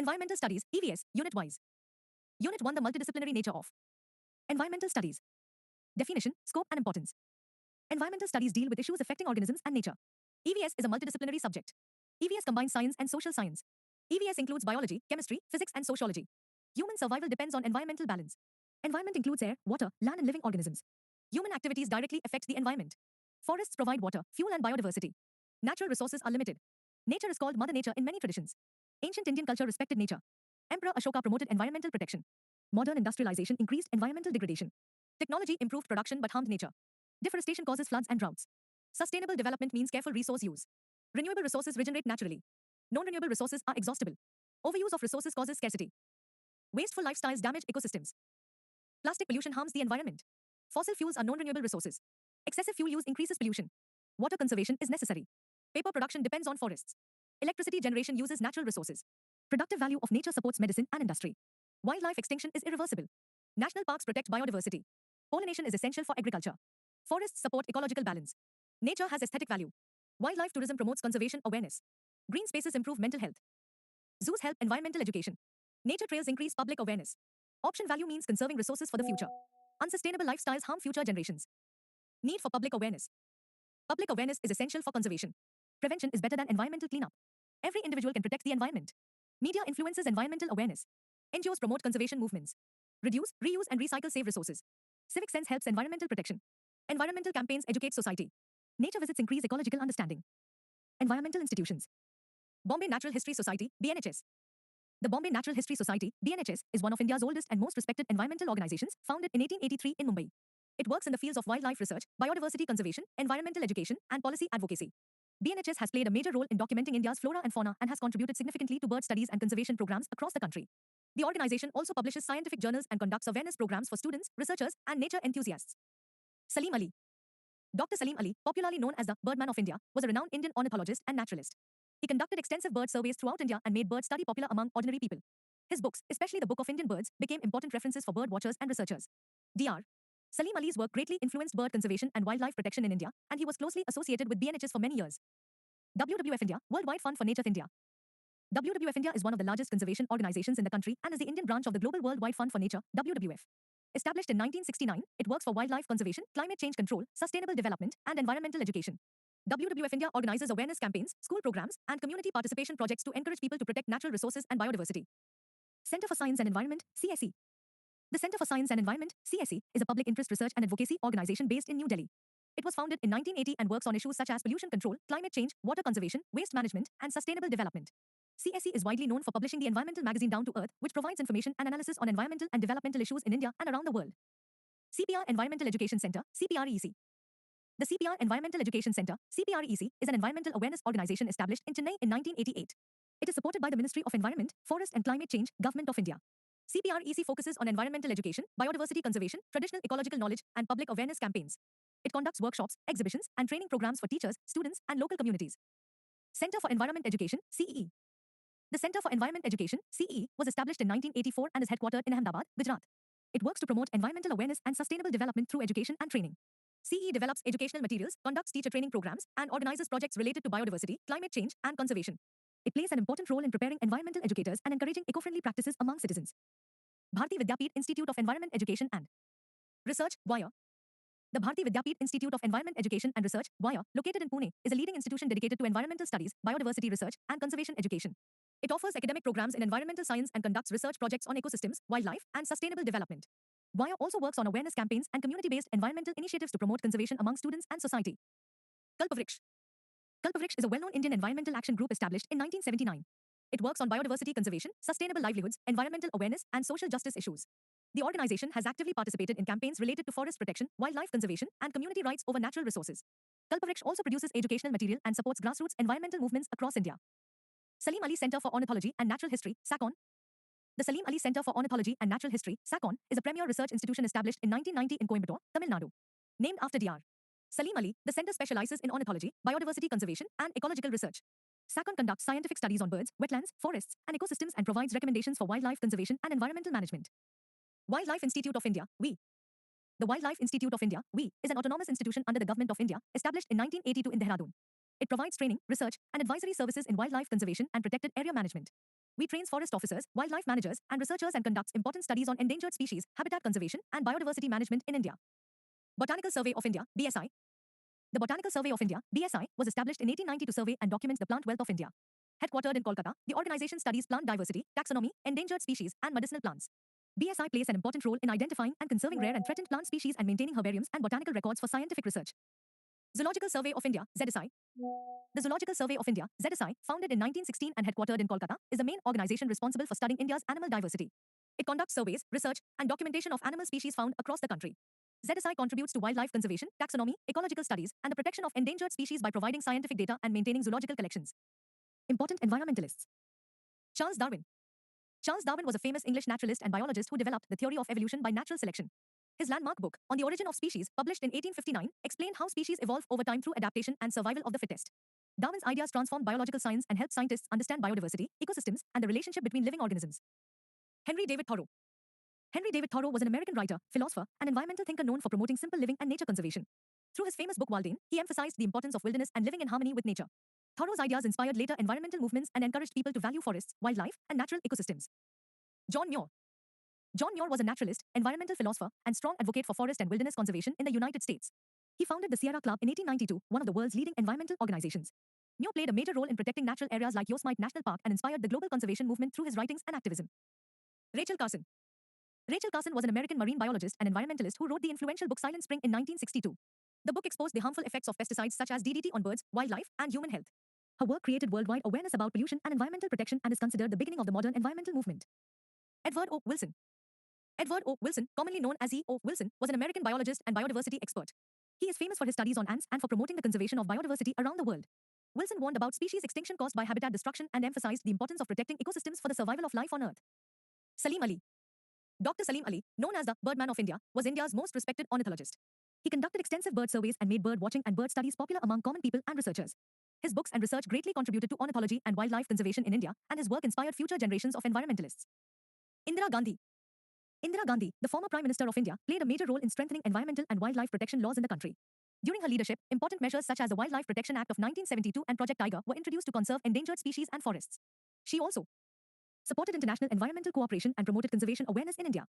Environmental Studies, EVS, Unit Wise. Unit 1 The multidisciplinary nature of environmental studies. Definition, scope, and importance. Environmental studies deal with issues affecting organisms and nature. EVS is a multidisciplinary subject. EVS combines science and social science. EVS includes biology, chemistry, physics, and sociology. Human survival depends on environmental balance. Environment includes air, water, land, and living organisms. Human activities directly affect the environment. Forests provide water, fuel, and biodiversity. Natural resources are limited. Nature is called Mother Nature in many traditions. Ancient Indian culture respected nature. Emperor Ashoka promoted environmental protection. Modern industrialization increased environmental degradation. Technology improved production but harmed nature. Deforestation causes floods and droughts. Sustainable development means careful resource use. Renewable resources regenerate naturally. Non-renewable resources are exhaustible. Overuse of resources causes scarcity. Wasteful lifestyles damage ecosystems. Plastic pollution harms the environment. Fossil fuels are non-renewable resources. Excessive fuel use increases pollution. Water conservation is necessary. Paper production depends on forests. Electricity generation uses natural resources. Productive value of nature supports medicine and industry. Wildlife extinction is irreversible. National parks protect biodiversity. Pollination is essential for agriculture. Forests support ecological balance. Nature has aesthetic value. Wildlife tourism promotes conservation awareness. Green spaces improve mental health. Zoos help environmental education. Nature trails increase public awareness. Option value means conserving resources for the future. Unsustainable lifestyles harm future generations. Need for public awareness. Public awareness is essential for conservation. Prevention is better than environmental cleanup. Every individual can protect the environment. Media influences environmental awareness. NGOs promote conservation movements. Reduce, reuse, and recycle save resources. Civic sense helps environmental protection. Environmental campaigns educate society. Nature visits increase ecological understanding. Environmental institutions. Bombay Natural History Society, BNHS. The Bombay Natural History Society, BNHS, is one of India's oldest and most respected environmental organizations, founded in 1883 in Mumbai. It works in the fields of wildlife research, biodiversity conservation, environmental education, and policy advocacy. BNHS has played a major role in documenting India's flora and fauna and has contributed significantly to bird studies and conservation programs across the country. The organization also publishes scientific journals and conducts awareness programs for students, researchers, and nature enthusiasts. Salim Ali. Dr. Salim Ali, popularly known as the Birdman of India, was a renowned Indian ornithologist and naturalist. He conducted extensive bird surveys throughout India and made bird study popular among ordinary people. His books, especially the Book of Indian Birds, became important references for bird watchers and researchers. Dr. Salim Ali's work greatly influenced bird conservation and wildlife protection in India, and he was closely associated with BNHS for many years. WWF India, Worldwide Fund for Nature India. WWF India is one of the largest conservation organizations in the country and is the Indian branch of the Global Worldwide Fund for Nature, WWF. Established in 1969, it works for wildlife conservation, climate change control, sustainable development, and environmental education. WWF India organizes awareness campaigns, school programs, and community participation projects to encourage people to protect natural resources and biodiversity. Center for Science and Environment, CSE. The Center for Science and Environment, CSE, is a public interest research and advocacy organization based in New Delhi. It was founded in 1980 and works on issues such as pollution control, climate change, water conservation, waste management, and sustainable development. CSE is widely known for publishing the environmental magazine Down to Earth, which provides information and analysis on environmental and developmental issues in India and around the world. CPR Environmental Education Center, CPREC. The CPR Environmental Education Center, CPREC, is an environmental awareness organization established in Chennai in 1988. It is supported by the Ministry of Environment, Forest and Climate Change, Government of India. CPREC focuses on environmental education, biodiversity conservation, traditional ecological knowledge, and public awareness campaigns. It conducts workshops, exhibitions, and training programs for teachers, students, and local communities. Center for Environment Education, CEE. The Center for Environment Education, CEE, was established in 1984 and is headquartered in Ahmedabad, Gujarat. It works to promote environmental awareness and sustainable development through education and training. CEE develops educational materials, conducts teacher training programs, and organizes projects related to biodiversity, climate change, and conservation. It plays an important role in preparing environmental educators and encouraging eco-friendly practices among citizens. Bharati Vidyapeeth Institute of Environment Education and Research, WIRE. The Bharati Vidyapeeth Institute of Environment Education and Research, WIRE, located in Pune, is a leading institution dedicated to environmental studies, biodiversity research, and conservation education. It offers academic programs in environmental science and conducts research projects on ecosystems, wildlife, and sustainable development. WIRE also works on awareness campaigns and community-based environmental initiatives to promote conservation among students and society. Kalpavriksha. Kalpavriksha is a well-known Indian environmental action group established in 1979. It works on biodiversity conservation, sustainable livelihoods, environmental awareness, and social justice issues. The organization has actively participated in campaigns related to forest protection, wildlife conservation, and community rights over natural resources. Kalpavriksha also produces educational material and supports grassroots environmental movements across India. Salim Ali Center for Ornithology and Natural History, SACON. The Salim Ali Center for Ornithology and Natural History, SACON, is a premier research institution established in 1990 in Coimbatore, Tamil Nadu. Named after Dr. Salim Ali, the center specializes in ornithology, biodiversity conservation, and ecological research. SACON conducts scientific studies on birds, wetlands, forests, and ecosystems and provides recommendations for wildlife conservation and environmental management. Wildlife Institute of India, WI. The Wildlife Institute of India, WI, is an autonomous institution under the Government of India, established in 1982 in Dehradun. It provides training, research, and advisory services in wildlife conservation and protected area management. We trains forest officers, wildlife managers, and researchers and conducts important studies on endangered species, habitat conservation, and biodiversity management in India. Botanical Survey of India, BSI. The Botanical Survey of India, BSI, was established in 1890 to survey and document the plant wealth of India. Headquartered in Kolkata, the organization studies plant diversity, taxonomy, endangered species, and medicinal plants. BSI plays an important role in identifying and conserving rare and threatened plant species and maintaining herbariums and botanical records for scientific research. Zoological Survey of India, ZSI. The Zoological Survey of India, ZSI, founded in 1916 and headquartered in Kolkata, is the main organization responsible for studying India's animal diversity. It conducts surveys, research, and documentation of animal species found across the country. ZSI contributes to wildlife conservation, taxonomy, ecological studies, and the protection of endangered species by providing scientific data and maintaining zoological collections. Important environmentalists. Charles Darwin. Charles Darwin was a famous English naturalist and biologist who developed the theory of evolution by natural selection. His landmark book, On the Origin of Species, published in 1859, explained how species evolve over time through adaptation and survival of the fittest. Darwin's ideas transformed biological science and helped scientists understand biodiversity, ecosystems, and the relationship between living organisms. Henry David Thoreau. Henry David Thoreau was an American writer, philosopher, and environmental thinker known for promoting simple living and nature conservation. Through his famous book Walden, he emphasized the importance of wilderness and living in harmony with nature. Thoreau's ideas inspired later environmental movements and encouraged people to value forests, wildlife, and natural ecosystems. John Muir. John Muir was a naturalist, environmental philosopher, and strong advocate for forest and wilderness conservation in the United States. He founded the Sierra Club in 1892, one of the world's leading environmental organizations. Muir played a major role in protecting natural areas like Yosemite National Park and inspired the global conservation movement through his writings and activism. Rachel Carson. Rachel Carson was an American marine biologist and environmentalist who wrote the influential book Silent Spring in 1962. The book exposed the harmful effects of pesticides such as DDT on birds, wildlife, and human health. Her work created worldwide awareness about pollution and environmental protection and is considered the beginning of the modern environmental movement. Edward O. Wilson. Edward O. Wilson, commonly known as E. O. Wilson, was an American biologist and biodiversity expert. He is famous for his studies on ants and for promoting the conservation of biodiversity around the world. Wilson warned about species extinction caused by habitat destruction and emphasized the importance of protecting ecosystems for the survival of life on Earth. Salim Ali. Dr. Salim Ali, known as the Birdman of India, was India's most respected ornithologist. He conducted extensive bird surveys and made bird watching and bird studies popular among common people and researchers. His books and research greatly contributed to ornithology and wildlife conservation in India, and his work inspired future generations of environmentalists. Indira Gandhi. Indira Gandhi, the former Prime Minister of India, played a major role in strengthening environmental and wildlife protection laws in the country. During her leadership, important measures such as the Wildlife Protection Act of 1972 and Project Tiger were introduced to conserve endangered species and forests. She also supported international environmental cooperation and promoted conservation awareness in India.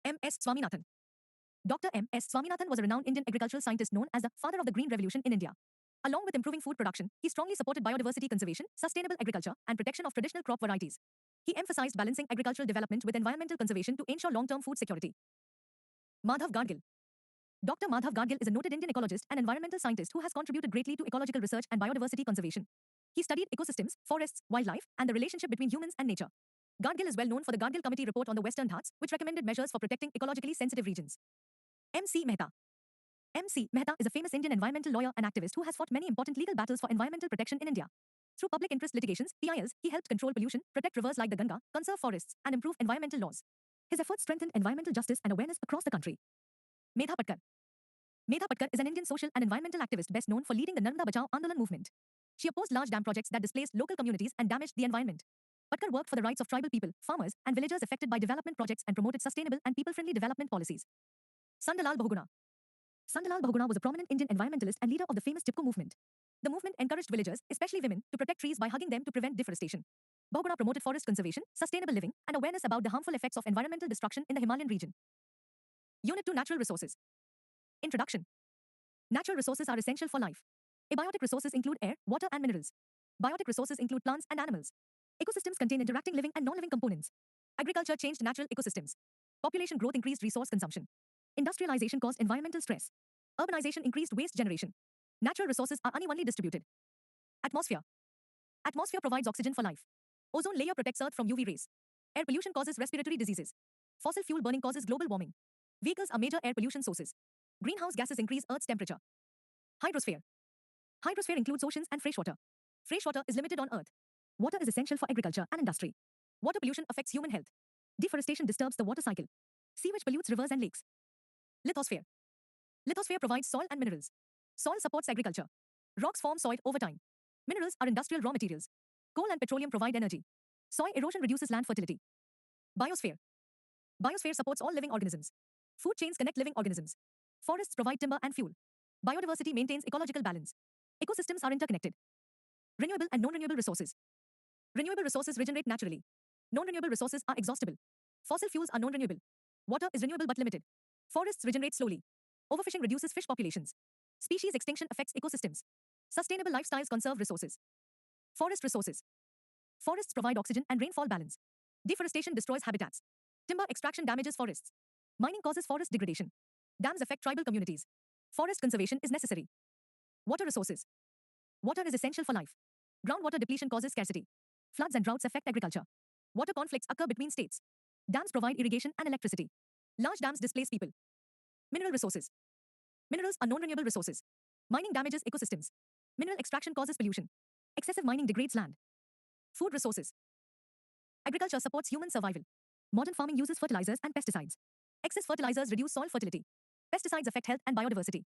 M.S. Swaminathan. Dr. M.S. Swaminathan was a renowned Indian agricultural scientist known as the father of the Green Revolution in India. Along with improving food production, he strongly supported biodiversity conservation, sustainable agriculture, and protection of traditional crop varieties. He emphasized balancing agricultural development with environmental conservation to ensure long-term food security. Madhav Gadgil. Dr. Madhav Gadgil is a noted Indian ecologist and environmental scientist who has contributed greatly to ecological research and biodiversity conservation. He studied ecosystems, forests, wildlife, and the relationship between humans and nature. Gadgil is well known for the Gadgil Committee report on the Western Ghats, which recommended measures for protecting ecologically sensitive regions. M.C. Mehta. M.C. Mehta is a famous Indian environmental lawyer and activist who has fought many important legal battles for environmental protection in India. Through public interest litigations, PILs, he helped control pollution, protect rivers like the Ganga, conserve forests, and improve environmental laws. His efforts strengthened environmental justice and awareness across the country. Medha Patkar. Medha Patkar is an Indian social and environmental activist best known for leading the Narmada Bachao Andolan movement. She opposed large dam projects that displaced local communities and damaged the environment. Patkar worked for the rights of tribal people, farmers, and villagers affected by development projects and promoted sustainable and people-friendly development policies. Sundalal Bahuguna. Sundalal Bahuguna was a prominent Indian environmentalist and leader of the famous Chipko movement. The movement encouraged villagers, especially women, to protect trees by hugging them to prevent deforestation. Bahuguna promoted forest conservation, sustainable living, and awareness about the harmful effects of environmental destruction in the Himalayan region. Unit 2 Natural Resources. Introduction. Natural resources are essential for life. Abiotic resources include air, water, and minerals. Biotic resources include plants and animals. Ecosystems contain interacting living and non-living components. Agriculture changed natural ecosystems. Population growth increased resource consumption. Industrialization caused environmental stress. Urbanization increased waste generation. Natural resources are unevenly distributed. Atmosphere. Atmosphere provides oxygen for life. Ozone layer protects Earth from UV rays. Air pollution causes respiratory diseases. Fossil fuel burning causes global warming. Vehicles are major air pollution sources. Greenhouse gases increase Earth's temperature. Hydrosphere. Hydrosphere includes oceans and freshwater. Freshwater is limited on Earth. Water is essential for agriculture and industry. Water pollution affects human health. Deforestation disturbs the water cycle. Sewage pollutes rivers and lakes. Lithosphere. Lithosphere provides soil and minerals. Soil supports agriculture. Rocks form soil over time. Minerals are industrial raw materials. Coal and petroleum provide energy. Soil erosion reduces land fertility. Biosphere. Biosphere supports all living organisms. Food chains connect living organisms. Forests provide timber and fuel. Biodiversity maintains ecological balance. Ecosystems are interconnected. Renewable and non-renewable resources. Renewable resources regenerate naturally. Non-renewable resources are exhaustible. Fossil fuels are non-renewable. Water is renewable but limited. Forests regenerate slowly. Overfishing reduces fish populations. Species extinction affects ecosystems. Sustainable lifestyles conserve resources. Forest resources. Forests provide oxygen and rainfall balance. Deforestation destroys habitats. Timber extraction damages forests. Mining causes forest degradation. Dams affect tribal communities. Forest conservation is necessary. Water resources. Water is essential for life. Groundwater depletion causes scarcity. Floods and droughts affect agriculture. Water conflicts occur between states. Dams provide irrigation and electricity. Large dams displace people. Mineral resources. Minerals are non-renewable resources. Mining damages ecosystems. Mineral extraction causes pollution. Excessive mining degrades land. Food resources. Agriculture supports human survival. Modern farming uses fertilizers and pesticides. Excess fertilizers reduce soil fertility. Pesticides affect health and biodiversity.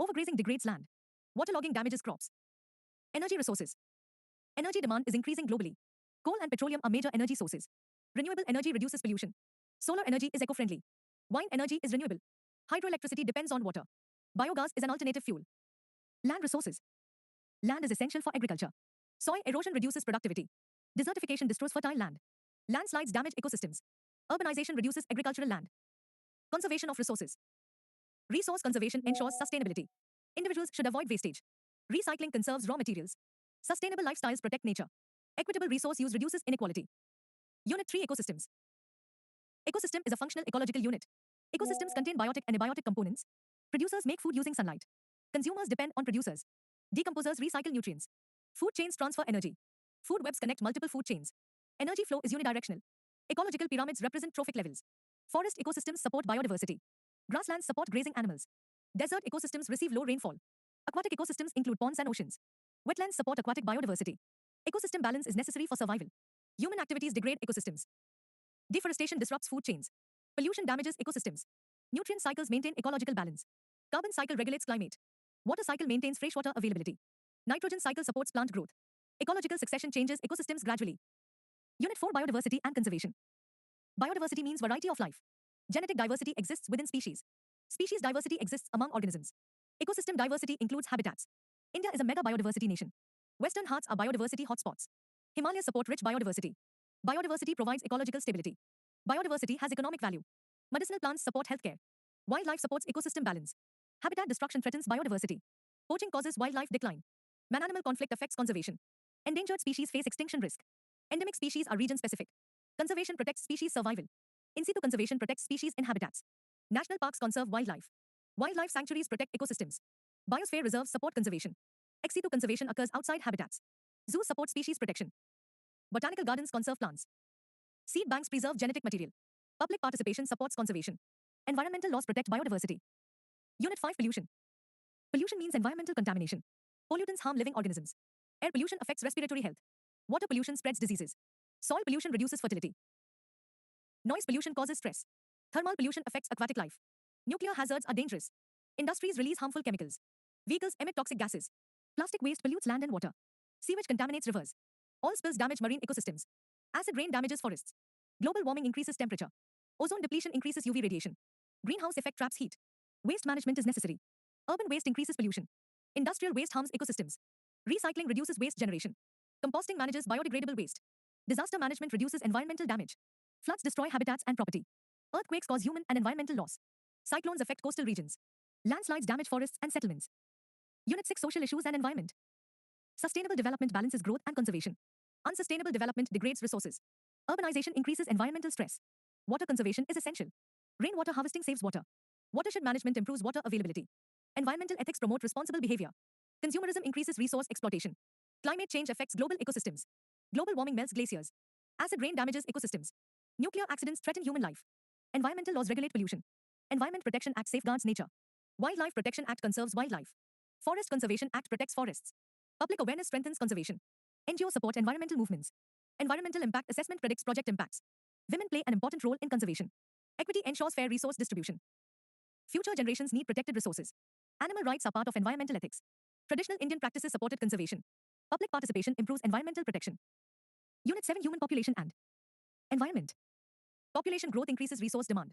Overgrazing degrades land. Waterlogging damages crops. Energy resources. Energy demand is increasing globally. Coal and petroleum are major energy sources. Renewable energy reduces pollution. Solar energy is eco-friendly. Wind energy is renewable. Hydroelectricity depends on water. Biogas is an alternative fuel. Land resources. Land is essential for agriculture. Soil erosion reduces productivity. Desertification destroys fertile land. Landslides damage ecosystems. Urbanization reduces agricultural land. Conservation of resources. Resource conservation ensures sustainability. Individuals should avoid wastage. Recycling conserves raw materials. Sustainable lifestyles protect nature. Equitable resource use reduces inequality. Unit 3 Ecosystems. Ecosystem is a functional ecological unit. Ecosystems contain biotic and abiotic components. Producers make food using sunlight. Consumers depend on producers. Decomposers recycle nutrients. Food chains transfer energy. Food webs connect multiple food chains. Energy flow is unidirectional. Ecological pyramids represent trophic levels. Forest ecosystems support biodiversity. Grasslands support grazing animals. Desert ecosystems receive low rainfall. Aquatic ecosystems include ponds and oceans. Wetlands support aquatic biodiversity. Ecosystem balance is necessary for survival. Human activities degrade ecosystems. Deforestation disrupts food chains. Pollution damages ecosystems. Nutrient cycles maintain ecological balance. Carbon cycle regulates climate. Water cycle maintains freshwater availability. Nitrogen cycle supports plant growth. Ecological succession changes ecosystems gradually. Unit 4 Biodiversity and Conservation. Biodiversity means variety of life. Genetic diversity exists within species. Species diversity exists among organisms. Ecosystem diversity includes habitats. India is a mega biodiversity nation. Western Ghats are biodiversity hotspots. Himalayas support rich biodiversity. Biodiversity provides ecological stability. Biodiversity has economic value. Medicinal plants support healthcare. Wildlife supports ecosystem balance. Habitat destruction threatens biodiversity. Poaching causes wildlife decline. Man-animal conflict affects conservation. Endangered species face extinction risk. Endemic species are region-specific. Conservation protects species survival. In situ conservation protects species in habitats. National parks conserve wildlife. Wildlife sanctuaries protect ecosystems. Biosphere reserves support conservation. Ex situ conservation occurs outside habitats. Zoos support species protection. Botanical gardens conserve plants. Seed banks preserve genetic material. Public participation supports conservation. Environmental laws protect biodiversity. Unit 5 Pollution. Pollution means environmental contamination. Pollutants harm living organisms. Air pollution affects respiratory health. Water pollution spreads diseases. Soil pollution reduces fertility. Noise pollution causes stress. Thermal pollution affects aquatic life. Nuclear hazards are dangerous. Industries release harmful chemicals. Vehicles emit toxic gases. Plastic waste pollutes land and water. Sewage contaminates rivers. Oil spills damage marine ecosystems. Acid rain damages forests. Global warming increases temperature. Ozone depletion increases UV radiation. Greenhouse effect traps heat. Waste management is necessary. Urban waste increases pollution. Industrial waste harms ecosystems. Recycling reduces waste generation. Composting manages biodegradable waste. Disaster management reduces environmental damage. Floods destroy habitats and property. Earthquakes cause human and environmental loss. Cyclones affect coastal regions. Landslides damage forests and settlements. Unit 6 Social issues and environment. Sustainable development balances growth and conservation. Unsustainable development degrades resources. Urbanization increases environmental stress. Water conservation is essential. Rainwater harvesting saves water. Watershed management improves water availability. Environmental ethics promote responsible behavior. Consumerism increases resource exploitation. Climate change affects global ecosystems. Global warming melts glaciers. Acid rain damages ecosystems. Nuclear accidents threaten human life. Environmental laws regulate pollution. Environment Protection Act safeguards nature. Wildlife Protection Act conserves wildlife. Forest Conservation Act protects forests. Public awareness strengthens conservation. NGO support environmental movements. Environmental impact assessment predicts project impacts. Women play an important role in conservation. Equity ensures fair resource distribution. Future generations need protected resources. Animal rights are part of environmental ethics. Traditional Indian practices supported conservation. Public participation improves environmental protection. Unit 7 Human population and environment. Population growth increases resource demand.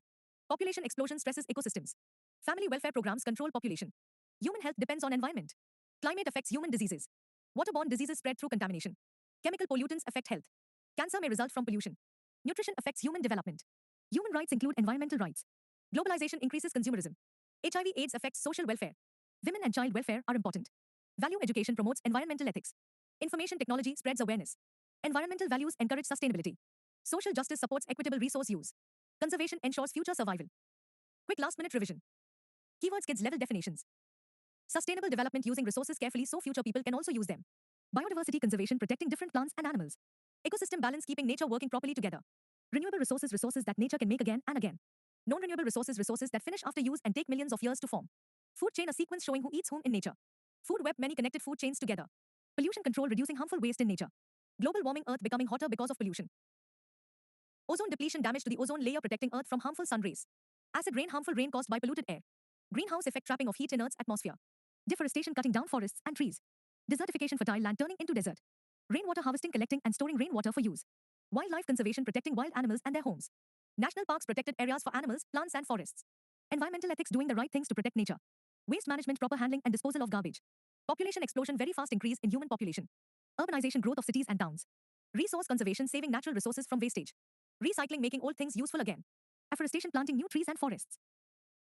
Population explosion stresses ecosystems. Family welfare programs control population. Human health depends on environment. Climate affects human diseases. Waterborne diseases spread through contamination. Chemical pollutants affect health. Cancer may result from pollution. Nutrition affects human development. Human rights include environmental rights. Globalization increases consumerism. HIV/AIDS affects social welfare. Women and child welfare are important. Value education promotes environmental ethics. Information technology spreads awareness. Environmental values encourage sustainability. Social justice supports equitable resource use. Conservation ensures future survival. Quick last-minute revision. Keywords kids level definitions. Sustainable development using resources carefully so future people can also use them. Biodiversity conservation protecting different plants and animals. Ecosystem balance keeping nature working properly together. Renewable resources resources that nature can make again and again. Non-renewable resources resources that finish after use and take millions of years to form. Food chain a sequence showing who eats whom in nature. Food web many connected food chains together. Pollution control reducing harmful waste in nature. Global warming earth becoming hotter because of pollution. Ozone depletion damage to the ozone layer protecting earth from harmful sun rays. Acid rain harmful rain caused by polluted air. Greenhouse effect trapping of heat in earth's atmosphere. Deforestation cutting down forests and trees. Desertification fertile land turning into desert. Rainwater harvesting collecting and storing rainwater for use. Wildlife conservation protecting wild animals and their homes. National parks protected areas for animals, plants and forests. Environmental ethics doing the right things to protect nature. Waste management proper handling and disposal of garbage. Population explosion very fast increase in human population. Urbanization growth of cities and towns. Resource conservation saving natural resources from wastage. Recycling making old things useful again. Afforestation planting new trees and forests.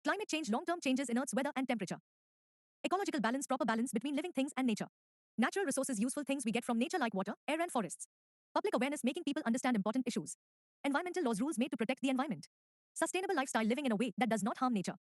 Climate change long-term changes in Earth's weather and temperature. Ecological balance proper balance between living things and nature. Natural resources useful things we get from nature like water, air and forests. Public awareness making people understand important issues. Environmental laws rules made to protect the environment. Sustainable lifestyle living in a way that does not harm nature.